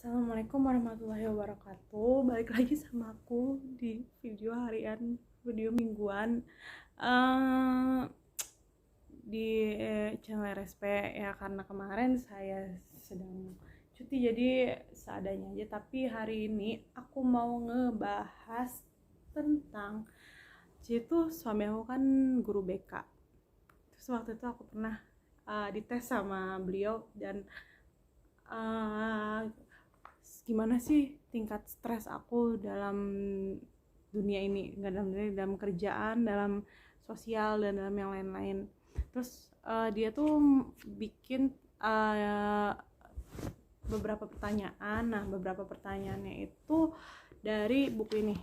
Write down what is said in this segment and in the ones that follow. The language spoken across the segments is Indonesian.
Assalamualaikum warahmatullahi wabarakatuh. Balik lagi sama aku di video harian, video mingguan di channel RSP ya, karena kemarin saya sedang cuti jadi seadanya aja. Tapi hari ini aku mau ngebahas tentang, jadi suami aku kan guru BK. Terus waktu itu aku pernah dites sama beliau dan gimana sih tingkat stres aku dalam dunia ini, nggak dalam kerjaan, dalam sosial, dan dalam yang lain-lain. Terus dia tuh bikin beberapa pertanyaan. Nah, beberapa pertanyaannya itu dari buku ini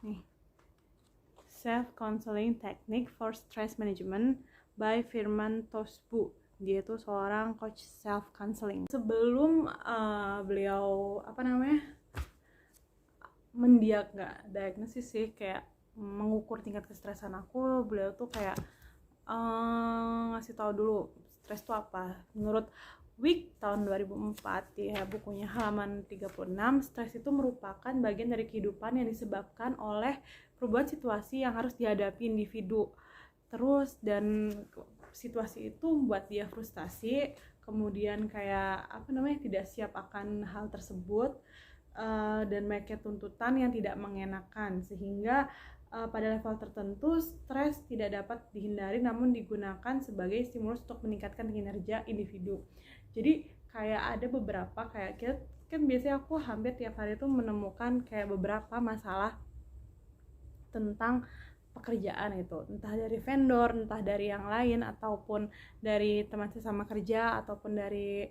nih, Self Counseling Technique for Stress Management by Firman Tosbu. Dia tuh seorang coach self counseling. Sebelum beliau diagnosis sih, kayak mengukur tingkat kestresan aku, beliau tuh kayak ngasih tahu dulu stres itu apa. Menurut Wick tahun 2004 ya, bukunya halaman 36, stres itu merupakan bagian dari kehidupan yang disebabkan oleh perubahan situasi yang harus dihadapi individu. Terus dan situasi itu membuat dia frustasi, kemudian kayak tidak siap akan hal tersebut, dan banyaknya tuntutan yang tidak mengenakan, sehingga pada level tertentu stres tidak dapat dihindari namun digunakan sebagai stimulus untuk meningkatkan kinerja individu. Jadi kayak ada beberapa, kayak kan biasanya aku hampir tiap hari itu menemukan kayak beberapa masalah tentang pekerjaan itu, entah dari vendor, entah dari yang lain, ataupun dari teman sesama kerja, ataupun dari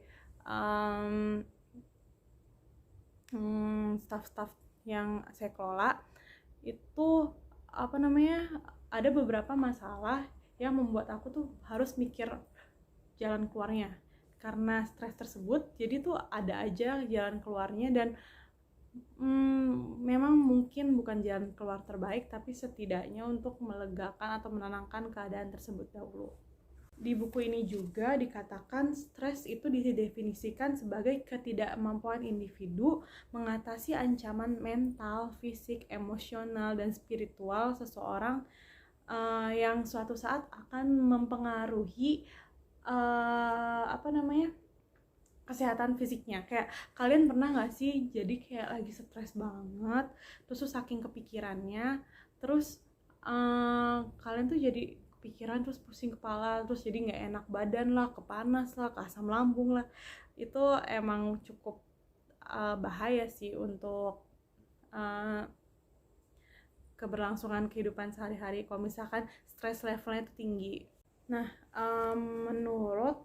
staff-staff yang saya kelola. Itu ada beberapa masalah yang membuat aku tuh harus mikir jalan keluarnya. Karena stres tersebut, jadi tuh ada aja jalan keluarnya, dan memang mungkin bukan jalan keluar terbaik, tapi setidaknya untuk melegakan atau menenangkan keadaan tersebut dahulu. Di buku ini juga dikatakan stres itu didefinisikan sebagai ketidakmampuan individu mengatasi ancaman mental, fisik, emosional, dan spiritual seseorang yang suatu saat akan mempengaruhi kesehatan fisiknya. Kayak kalian pernah gak sih jadi kayak lagi stres banget, terus tuh saking kepikirannya, terus kalian tuh jadi kepikiran, terus pusing kepala, terus jadi gak enak badan lah, kepanas lah, ke asam lambung lah. Itu emang cukup bahaya sih untuk keberlangsungan kehidupan sehari-hari kalau misalkan stres levelnya itu tinggi. Nah, menurut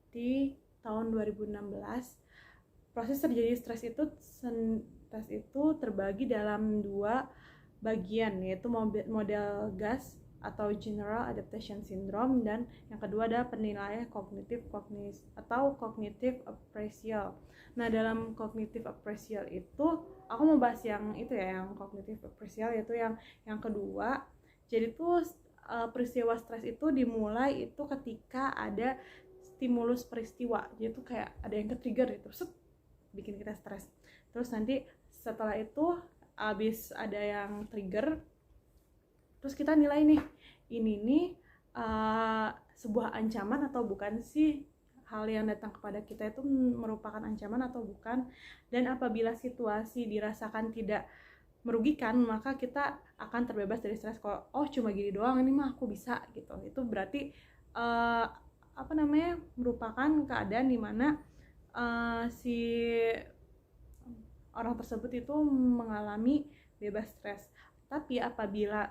di tahun 2016, proses terjadi stres itu terbagi dalam dua bagian, yaitu model GAS atau General Adaptation Syndrome, dan yang kedua ada penilaian kognitif atau cognitive appraisal. Nah, dalam cognitive appraisal itu aku mau bahas yang itu ya, yang cognitive appraisal, yaitu yang kedua. Jadi tuh peristiwa stres itu dimulai itu ketika ada stimulus peristiwa. Jadi tuh kayak ada yang ke-trigger gitu, bikin kita stres. Terus nanti setelah itu abis ada yang trigger, terus kita nilai nih, ini nih sebuah ancaman atau bukan sih, hal yang datang kepada kita itu merupakan ancaman atau bukan. Dan apabila situasi dirasakan tidak merugikan, maka kita akan terbebas dari stres. Kalau cuma gini doang, ini mah aku bisa gitu, itu berarti merupakan keadaan dimana si orang tersebut itu mengalami bebas stres. Tapi apabila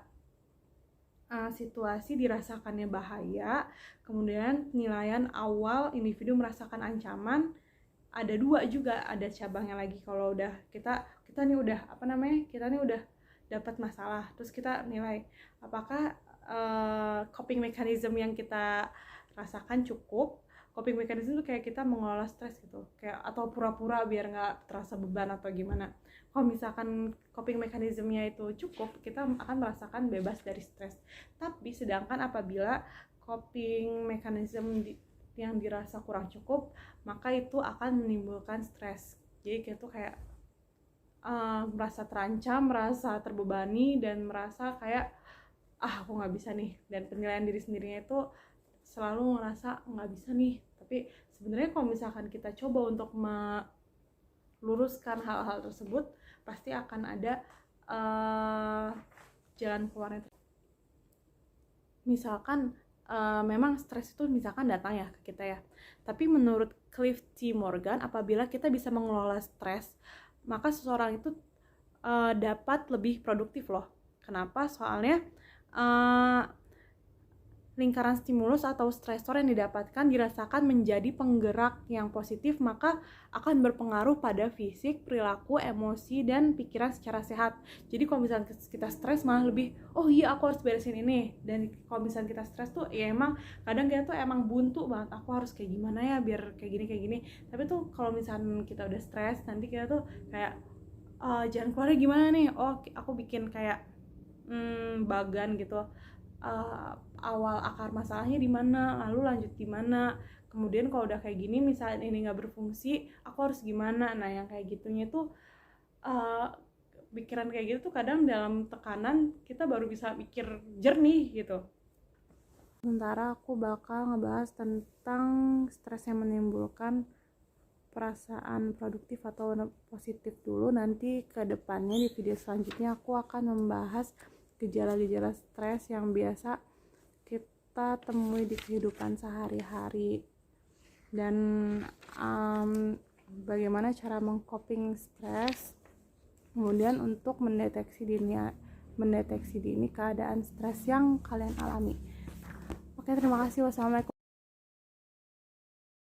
situasi dirasakannya bahaya, kemudian penilaian awal individu merasakan ancaman, ada dua juga, ada cabangnya lagi. Kalau udah kita nih udah kita nih udah dapat masalah, terus kita nilai apakah coping mechanism yang kita rasakan cukup. Coping mechanism itu kayak kita mengelola stres gitu, kayak atau pura-pura biar nggak terasa beban atau gimana. Kalau misalkan coping mechanismnya itu cukup, kita akan merasakan bebas dari stres. Tapi sedangkan apabila coping mechanism yang dirasa kurang cukup, maka itu akan menimbulkan stres. Jadi kita tuh kayak merasa terancam, merasa terbebani, dan merasa kayak aku nggak bisa nih, dan penilaian diri sendirinya itu selalu ngerasa nggak bisa nih. Tapi sebenarnya kalau misalkan kita coba untuk meluruskan hal-hal tersebut, pasti akan ada jalan keluarnya. Misalkan memang stres itu misalkan datang ya ke kita ya, tapi menurut Cliff T. Morgan, apabila kita bisa mengelola stres, maka seseorang itu dapat lebih produktif loh. Kenapa? Soalnya lingkaran stimulus atau stresor yang didapatkan dirasakan menjadi penggerak yang positif, maka akan berpengaruh pada fisik, perilaku, emosi, dan pikiran secara sehat. Jadi kalau misalnya kita stres malah lebih, oh iya aku harus beresin ini. Dan kalau misalnya kita stres tuh ya emang kadang kita tuh emang buntu banget, aku harus kayak gimana ya biar kayak gini. Tapi tuh kalau misalnya kita udah stres, nanti kita tuh kayak jalan keluarnya gimana nih, oh aku bikin kayak bagan gitu, awal akar masalahnya di mana, lalu lanjut di mana, kemudian kalau udah kayak gini misalnya ini nggak berfungsi, aku harus gimana. Nah yang kayak gitunya tuh pikiran kayak gitu tuh kadang dalam tekanan kita baru bisa mikir jernih gitu. Sementara aku bakal ngebahas tentang stres yang menimbulkan perasaan produktif atau positif dulu. Nanti ke depannya di video selanjutnya aku akan membahas gejala-gejala stres yang biasa kita temui di kehidupan sehari-hari, dan bagaimana cara mengcoping stres, kemudian untuk mendeteksi dini keadaan stres yang kalian alami. Oke, terima kasih. Wassalamualaikum.